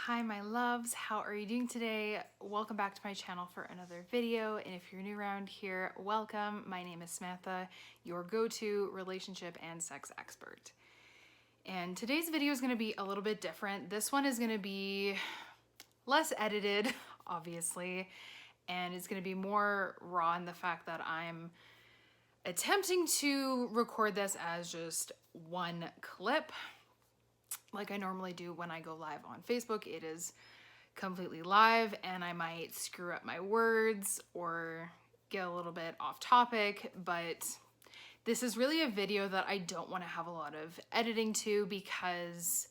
Hi my loves, how are you doing today? Welcome back to my channel for another video, and if you're new around here, welcome. My name is Samantha, your go-to relationship and sex expert. And today's video is going to be a little bit different. This one is going to be less edited, obviously, and it's going to be more raw in the fact that I'm attempting to record this as just one clip like I normally do when I go live on Facebook. It is completely live and I might screw up my words or get a little bit off topic, but this is really a video that I don't want to have a lot of editing to because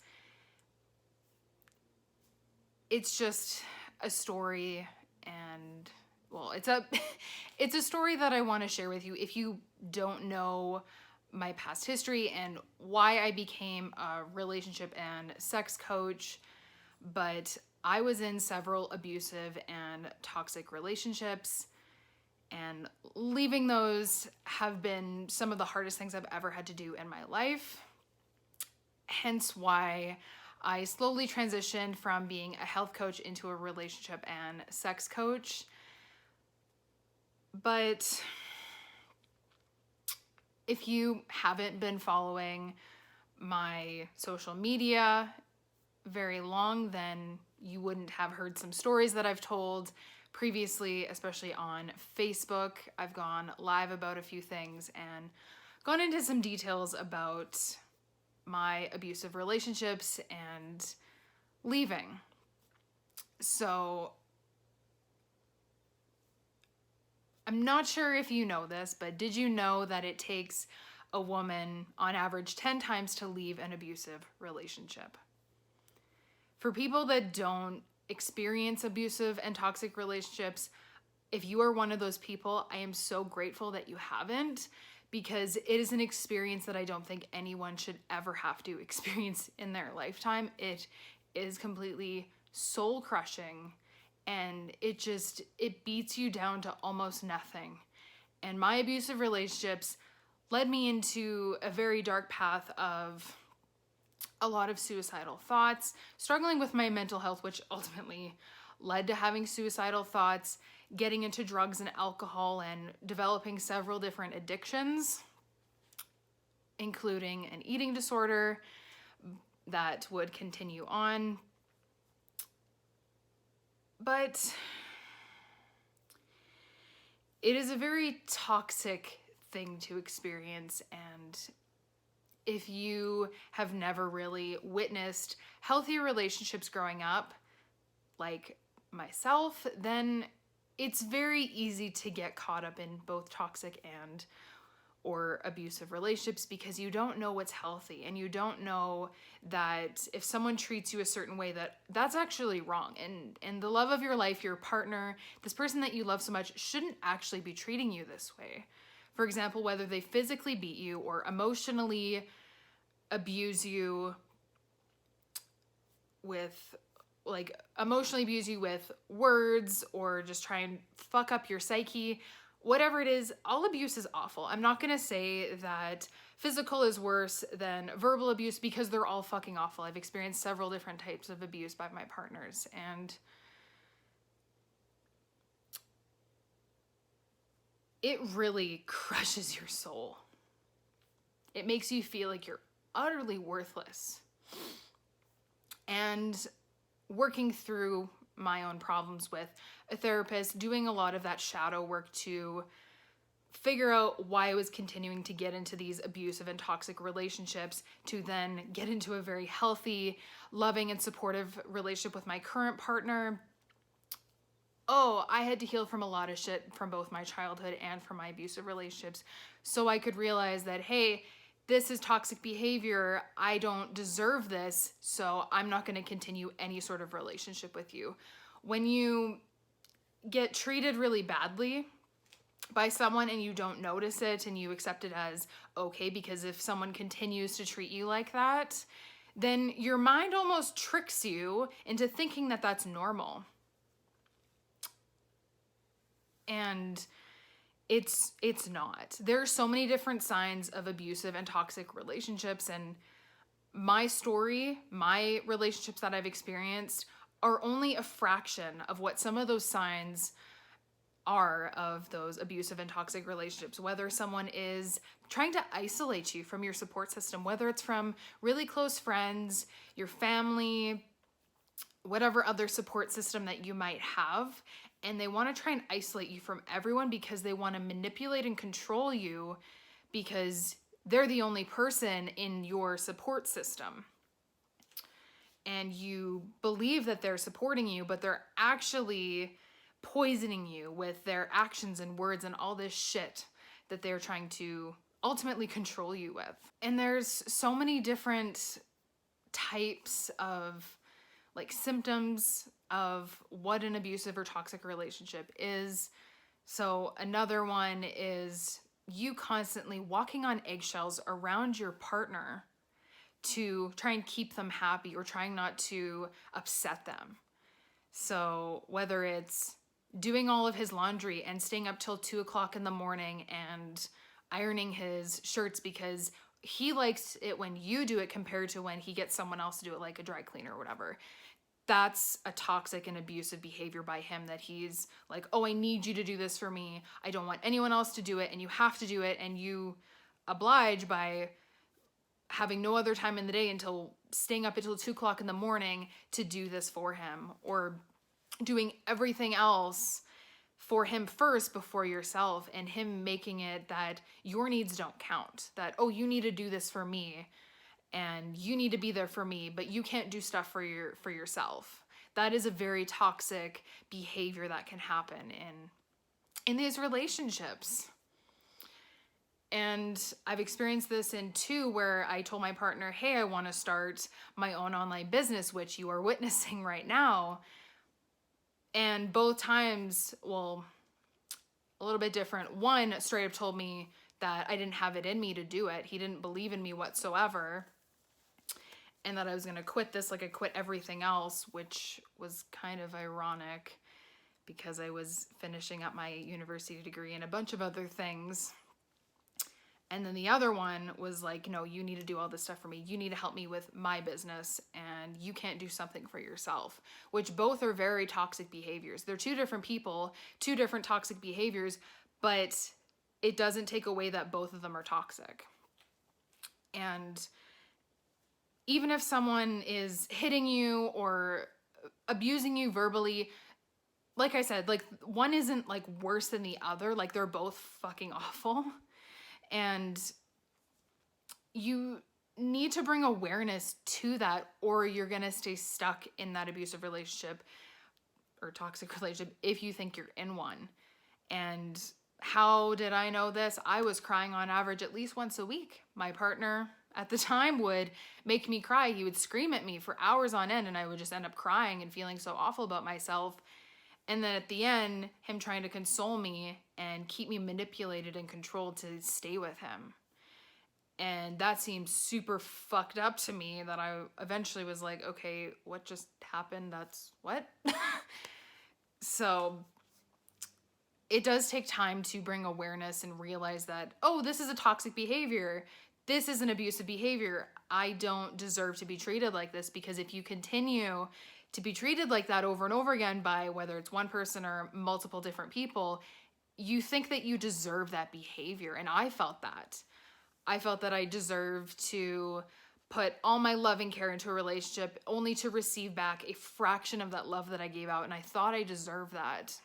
it's just a story, and well, it's a story that I want to share with you. If you don't know my past history and why I became a relationship and sex coach, but I was in several abusive and toxic relationships, and leaving those have been some of the hardest things I've ever had to do in my life. Hence why I slowly transitioned from being a health coach into a relationship and sex coach. But if you haven't been following my social media very long, then you wouldn't have heard some stories that I've told previously, especially on Facebook. I've gone live about a few things and gone into some details about my abusive relationships and leaving. So I'm not sure if you know this, but did you know that it takes a woman on average 10 times to leave an abusive relationship? For people that don't experience abusive and toxic relationships, if you are one of those people, I am so grateful that you haven't, because it is an experience that I don't think anyone should ever have to experience in their lifetime. It is completely soul crushing, and it beats you down to almost nothing. And my abusive relationships led me into a very dark path of a lot of suicidal thoughts, struggling with my mental health, which ultimately led to having suicidal thoughts, getting into drugs and alcohol, and developing several different addictions, including an eating disorder that would continue on. But it is a very toxic thing to experience, and if you have never really witnessed healthy relationships growing up, like myself, then it's very easy to get caught up in both toxic and or abusive relationships, because you don't know what's healthy, and you don't know that if someone treats you a certain way, that's actually wrong. And the love of your life, your partner, this person that you love so much, shouldn't actually be treating you this way. For example, whether they physically beat you or emotionally abuse you with words, or just try and fuck up your psyche. Whatever it is, all abuse is awful. I'm not gonna say that physical is worse than verbal abuse, because they're all fucking awful. I've experienced several different types of abuse by my partners, and it really crushes your soul. It makes you feel like you're utterly worthless. And working through my own problems with a therapist, doing a lot of that shadow work to figure out why I was continuing to get into these abusive and toxic relationships, to then get into a very healthy, loving, and supportive relationship with my current partner. Oh, I had to heal from a lot of shit from both my childhood and from my abusive relationships, so I could realize that, hey, this is toxic behavior. I don't deserve this, so I'm not going to continue any sort of relationship with you. When you get treated really badly by someone and you don't notice it and you accept it as okay, because if someone continues to treat you like that, then your mind almost tricks you into thinking that that's normal. And it's not. There are so many different signs of abusive and toxic relationships, and my story, my relationships that I've experienced are only a fraction of what some of those signs are of those abusive and toxic relationships. Whether someone is trying to isolate you from your support system, whether it's from really close friends, your family, whatever other support system that you might have, and they want to try and isolate you from everyone because they want to manipulate and control you because they're the only person in your support system. And you believe that they're supporting you, but they're actually poisoning you with their actions and words and all this shit that they're trying to ultimately control you with. And there's so many different types of like symptoms of what an abusive or toxic relationship is. So another one is you constantly walking on eggshells around your partner to try and keep them happy or trying not to upset them. So whether it's doing all of his laundry and staying up till 2:00 in the morning and ironing his shirts because he likes it when you do it compared to when he gets someone else to do it, like a dry cleaner or whatever. That's a toxic and abusive behavior by him, that he's like, oh, I need you to do this for me. I don't want anyone else to do it, and you have to do it, and you oblige by having no other time in the day until staying up until 2:00 in the morning to do this for him, or doing everything else for him first before yourself, and him making it that your needs don't count, that, oh, you need to do this for me and you need to be there for me, but you can't do stuff for yourself. That is a very toxic behavior that can happen in these relationships. And I've experienced this in two where I told my partner, hey, I want to start my own online business, which you are witnessing right now. And both times, well, a little bit different. One straight up told me that I didn't have it in me to do it. He didn't believe in me whatsoever. And that I was going to quit this like I quit everything else, which was kind of ironic because I was finishing up my university degree and a bunch of other things. And then the other one was like, no, you need to do all this stuff for me. You need to help me with my business, and you can't do something for yourself, which both are very toxic behaviors. They're two different people, two different toxic behaviors, but it doesn't take away that both of them are toxic. And even if someone is hitting you or abusing you verbally, like I said, like one isn't like worse than the other. Like they're both fucking awful. And you need to bring awareness to that, or you're going to stay stuck in that abusive relationship or toxic relationship if you think you're in one. And how did I know this? I was crying on average at least once a week. My partner at the time would make me cry. He would scream at me for hours on end, and I would just end up crying and feeling so awful about myself. And then at the end, him trying to console me and keep me manipulated and controlled to stay with him. And that seemed super fucked up to me that I eventually was like, okay, what just happened? That's what? So it does take time to bring awareness and realize that, oh, this is a toxic behavior. This is an abusive behavior. I don't deserve to be treated like this, because if you continue to be treated like that over and over again by whether it's one person or multiple different people, you think that you deserve that behavior. And I felt that. I felt that I deserved to put all my love and care into a relationship only to receive back a fraction of that love that I gave out. And I thought I deserved that.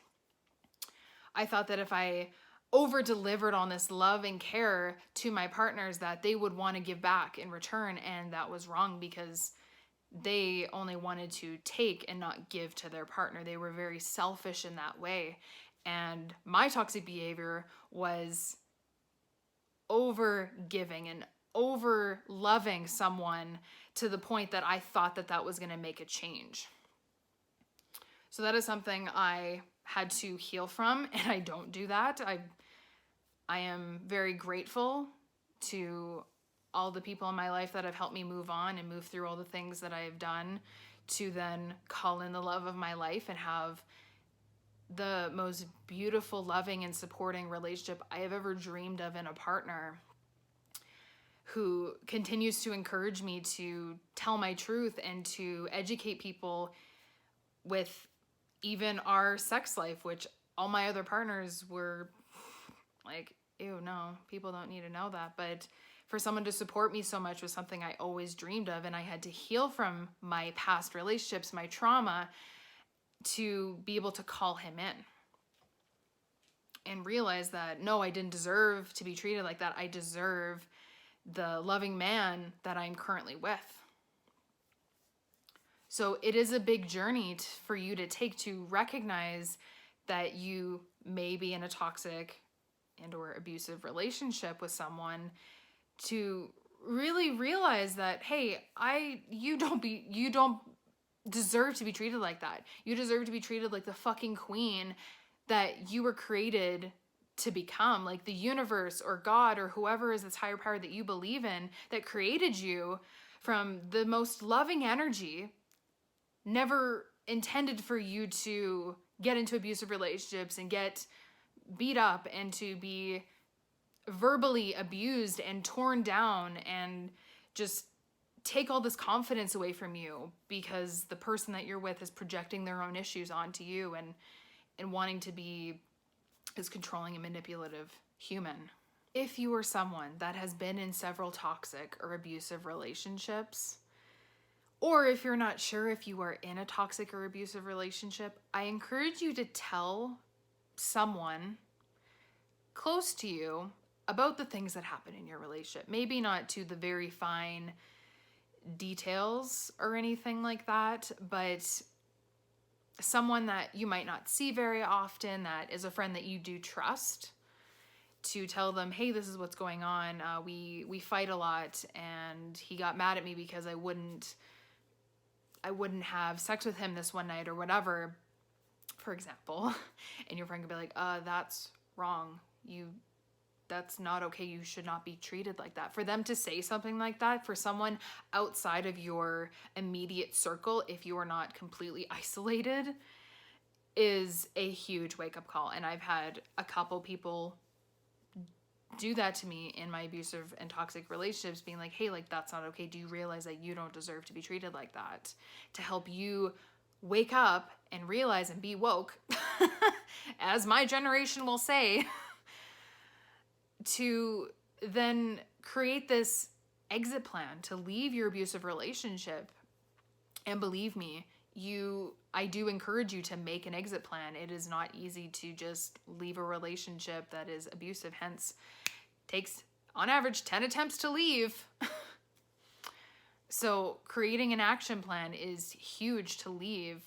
I thought that if I over-delivered on this love and care to my partners, that they would want to give back in return. And that was wrong, because they only wanted to take and not give to their partner. They were very selfish in that way. And my toxic behavior was over giving and over loving someone to the point that I thought that that was going to make a change. So that is something I had to heal from, and I don't do that. I am very grateful to all the people in my life that have helped me move on and move through all the things that I have done, to then call in the love of my life and have the most beautiful, loving, and supporting relationship I have ever dreamed of in a partner who continues to encourage me to tell my truth and to educate people with even our sex life, which all my other partners were like, ew, no, people don't need to know that. But for someone to support me so much was something I always dreamed of. And I had to heal from my past relationships, my trauma, to be able to call him in and realize that, no, I didn't deserve to be treated like that. I deserve the loving man that I'm currently with. So it is a big journey for you to take to recognize that you may be in a toxic and or abusive relationship with someone, to really realize that, hey, you don't deserve to be treated like that. You deserve to be treated like the fucking queen that you were created to become. Like the universe or God or whoever is this higher power that you believe in that created you from the most loving energy never intended for you to get into abusive relationships and get beat up and to be verbally abused and torn down and just take all this confidence away from you because the person that you're with is projecting their own issues onto you and wanting to be this controlling and manipulative human. If you are someone that has been in several toxic or abusive relationships, or if you're not sure if you are in a toxic or abusive relationship, I encourage you to tell someone close to you about the things that happen in your relationship. Maybe not to the very fine details or anything like that, but someone that you might not see very often, that is a friend that you do trust, to tell them, hey, this is what's going on. We fight a lot, and he got mad at me because I wouldn't have sex with him this one night or whatever, for example. And your friend could be like, that's wrong. That's not okay. You should not be treated like that. For them to say something like that, for someone outside of your immediate circle, if you are not completely isolated, is a huge wake-up call. And I've had a couple people do that to me in my abusive and toxic relationships, being like, hey, like, that's not okay. Do you realize that you don't deserve to be treated like that? To help you wake up and realize and be woke, as my generation will say, to then create this exit plan to leave your abusive relationship. And believe me, I do encourage you to make an exit plan. It is not easy to just leave a relationship that is abusive, hence takes on average 10 attempts to leave. So creating an action plan is huge to leave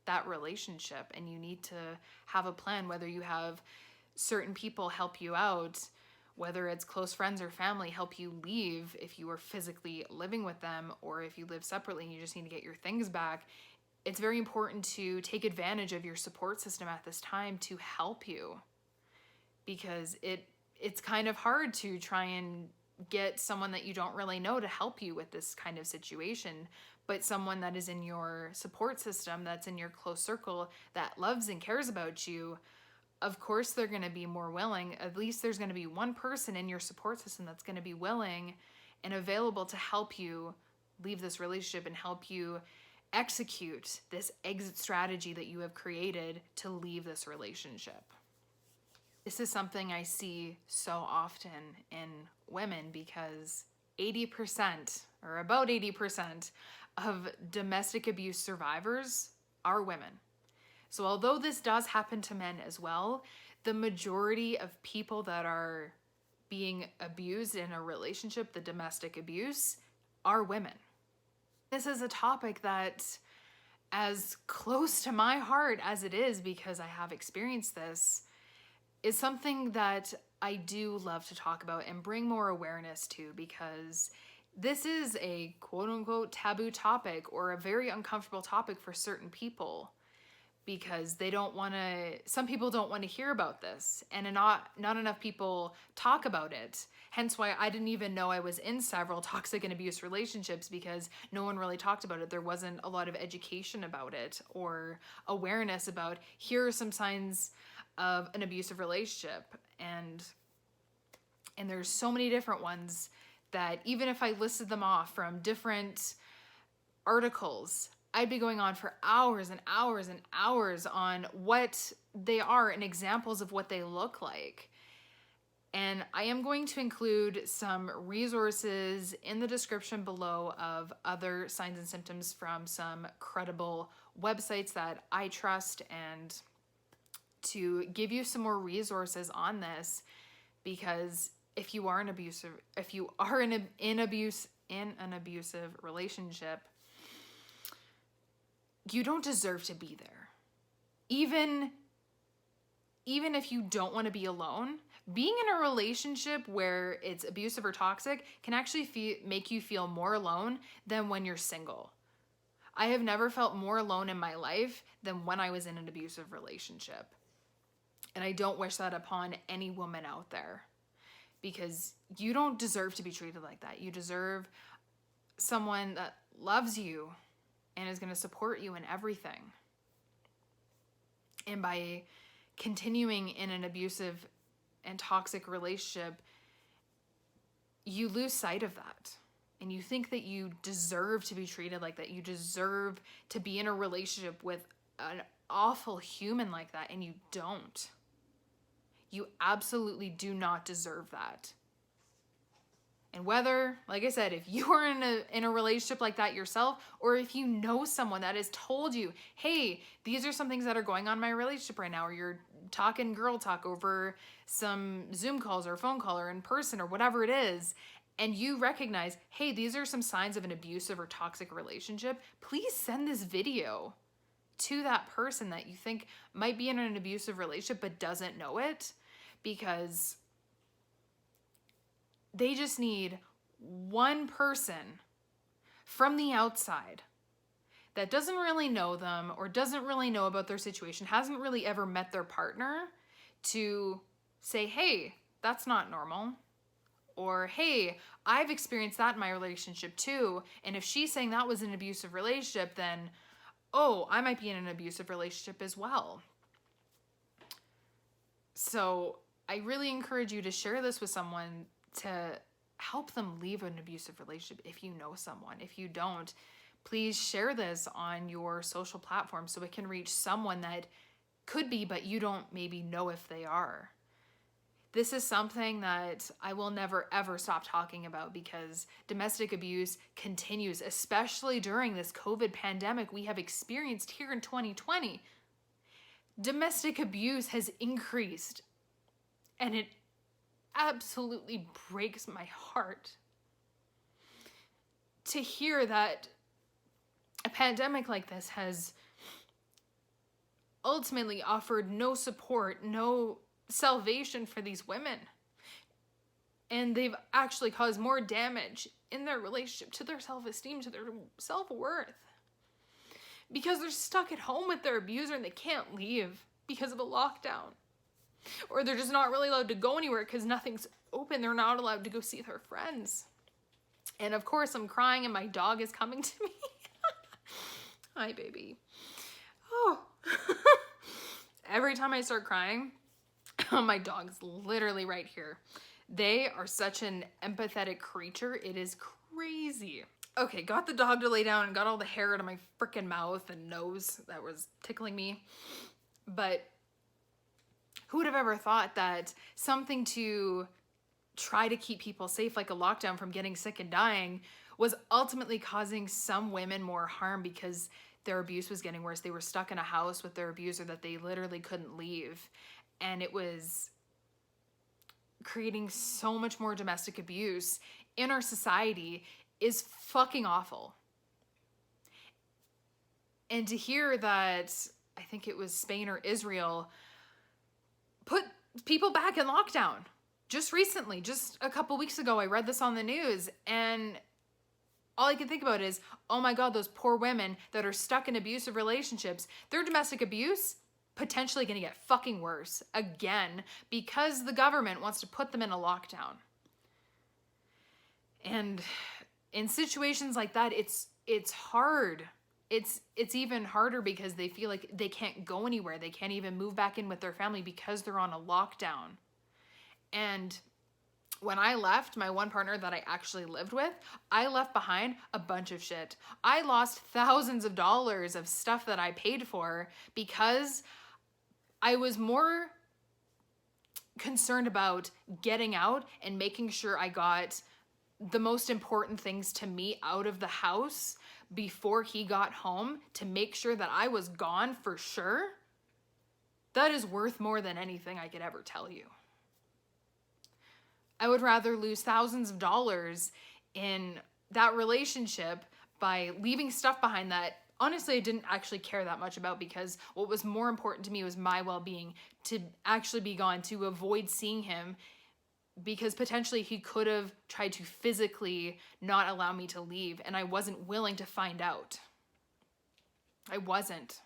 that relationship, and you need to have a plan, whether you have certain people help you out, whether it's close friends or family help you leave if you are physically living with them, or if you live separately and you just need to get your things back. It's very important to take advantage of your support system at this time to help you, because it's kind of hard to try and get someone that you don't really know to help you with this kind of situation. But someone that is in your support system, that's in your close circle, that loves and cares about you, of course they're going to be more willing. At least there's going to be one person in your support system that's going to be willing and available to help you leave this relationship and help you execute this exit strategy that you have created to leave this relationship. This is something I see so often in women, because 80% or about 80% of domestic abuse survivors are women. So although this does happen to men as well, the majority of people that are being abused in a relationship, the domestic abuse, are women. This is a topic that, as close to my heart as it is because I have experienced this, is something that I do love to talk about and bring more awareness to, because this is a quote-unquote taboo topic, or a very uncomfortable topic for certain people, because some people don't want to hear about this, and not enough people talk about it. Hence why I didn't even know I was in several toxic and abuse relationships, because no one really talked about it. There wasn't a lot of education about it or awareness about, here are some signs of an abusive relationship. And there's so many different ones that even if I listed them off from different articles, I'd be going on for hours and hours and hours on what they are and examples of what they look like. And I am going to include some resources in the description below of other signs and symptoms from some credible websites that I trust, and to give you some more resources on this, because if you are in an abusive relationship, you don't deserve to be there. Even if you don't want to be alone, being in a relationship where it's abusive or toxic can actually make you feel more alone than when you're single. I have never felt more alone in my life than when I was in an abusive relationship. And I don't wish that upon any woman out there, because you don't deserve to be treated like that. You deserve someone that loves you and is going to support you in everything. And by continuing in an abusive and toxic relationship, you lose sight of that. And you think that you deserve to be treated like that. You deserve to be in a relationship with an awful human like that, and you don't. You absolutely do not deserve that. And whether, like I said, if you are in a relationship like that yourself, or if you know someone that has told you, hey, these are some things that are going on in my relationship right now, or you're talking girl talk over some Zoom calls or phone call or in person or whatever it is, and you recognize, hey, these are some signs of an abusive or toxic relationship, please send this video to that person that you think might be in an abusive relationship but doesn't know it, because they just need one person from the outside that doesn't really know them or doesn't really know about their situation, hasn't really ever met their partner, to say, hey, that's not normal. Or, hey, I've experienced that in my relationship too. And if she's saying that was an abusive relationship, then, oh, I might be in an abusive relationship as well. So I really encourage you to share this with someone to help them leave an abusive relationship if you know someone. If you don't, please share this on your social platform so it can reach someone that could be, but you don't maybe know if they are. This is something that I will never, ever stop talking about, because domestic abuse continues, especially during this COVID pandemic we have experienced here in 2020. Domestic abuse has increased, and it absolutely breaks my heart to hear that a pandemic like this has ultimately offered no support, no salvation for these women. And they've actually caused more damage in their relationship to their self-esteem, to their self-worth, because they're stuck at home with their abuser and they can't leave because of a lockdown. Or they're just not really allowed to go anywhere because nothing's open. They're not allowed to go see their friends. And of course, I'm crying and my dog is coming to me. Hi, baby. Oh. Every time I start crying, my dog's literally right here. They are such an empathetic creature. It is crazy. Okay, got the dog to lay down and got all the hair out of my freaking mouth and nose that was tickling me. But who would have ever thought that something to try to keep people safe, like a lockdown from getting sick and dying, was ultimately causing some women more harm because their abuse was getting worse. They were stuck in a house with their abuser that they literally couldn't leave. And it was creating so much more domestic abuse in our society is fucking awful. And to hear that, I think it was Spain or Israel, put people back in lockdown just recently, just a couple weeks ago. I read this on the news, and all I can think about is, oh my God, those poor women that are stuck in abusive relationships, their domestic abuse potentially going to get fucking worse again because the government wants to put them in a lockdown. And in situations like that, it's hard. It's even harder because they feel like they can't go anywhere. They can't even move back in with their family because they're on a lockdown. And when I left my one partner that I actually lived with, I left behind a bunch of shit. I lost thousands of dollars of stuff that I paid for because I was more concerned about getting out and making sure I got the most important things to me out of the house before he got home to make sure that I was gone for sure. That is worth more than anything I could ever tell you. I would rather lose thousands of dollars in that relationship by leaving stuff behind that honestly I didn't actually care that much about, because what was more important to me was my well-being, to actually be gone, to avoid seeing him, because potentially he could have tried to physically not allow me to leave, and I wasn't willing to find out. I wasn't.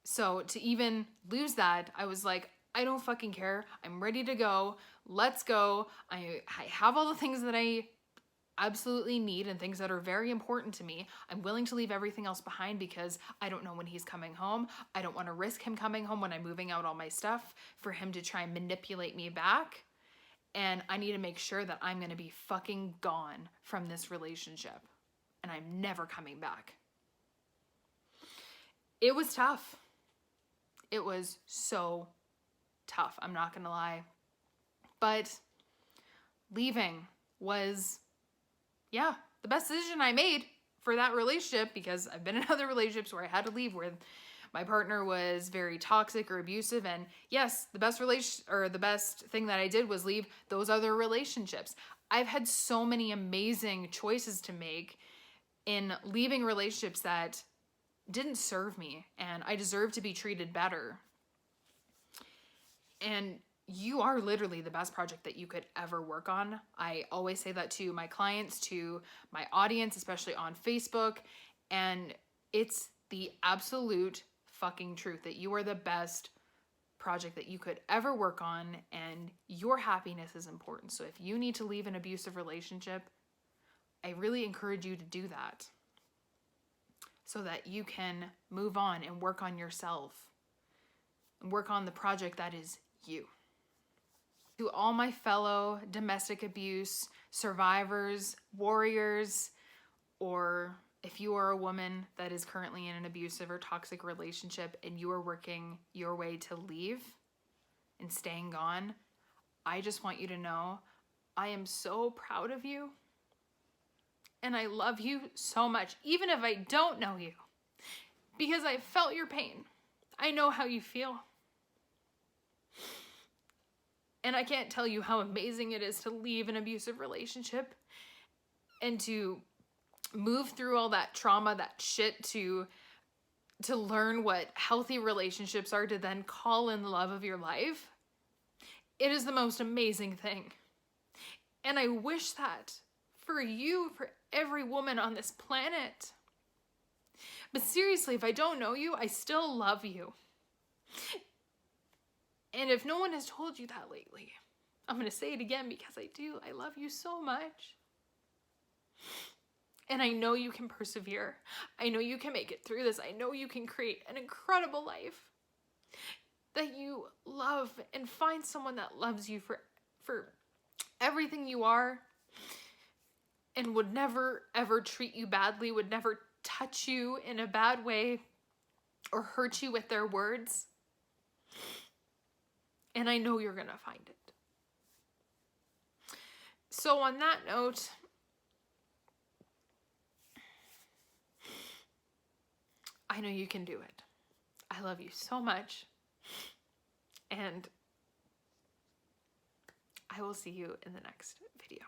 So to even lose that, I was like, I don't fucking care. I'm ready to go. Let's go. I have all the things that I absolutely need and things that are very important to me. I'm willing to leave everything else behind because I don't know when he's coming home. I don't want to risk him coming home when I'm moving out all my stuff for him to try and manipulate me back. And I need to make sure that I'm going to be fucking gone from this relationship. And I'm never coming back. It was tough. It was so tough. I'm not going to lie. But leaving was, the best decision I made for that relationship, because I've been in other relationships where I had to leave, where my partner was very toxic or abusive. And yes, the best thing that I did was leave those other relationships. I've had so many amazing choices to make in leaving relationships that didn't serve me, and I deserve to be treated better. And you are literally the best project that you could ever work on. I always say that to my clients, to my audience, especially on Facebook. And it's the absolute fucking truth that you are the best project that you could ever work on, and your happiness is important. So if you need to leave an abusive relationship, I really encourage you to do that so that you can move on and work on yourself and work on the project that is you. To all my fellow domestic abuse survivors, warriors, or if you are a woman that is currently in an abusive or toxic relationship and you are working your way to leave and staying gone, I just want you to know I am so proud of you. And I love you so much, even if I don't know you, because I felt your pain. I know how you feel. And I can't tell you how amazing it is to leave an abusive relationship and to move through all that trauma, that shit, to learn what healthy relationships are, to then call in the love of your life. It is the most amazing thing. And I wish that for you, for every woman on this planet. But seriously, if I don't know you, I still love you. And if no one has told you that lately, I'm going to say it again because I do. I love you so much. And I know you can persevere. I know you can make it through this. I know you can create an incredible life that you love and find someone that loves you for everything you are and would never, ever treat you badly, would never touch you in a bad way or hurt you with their words. And I know you're going to find it. So on that note, I know you can do it. I love you so much. And I will see you in the next video.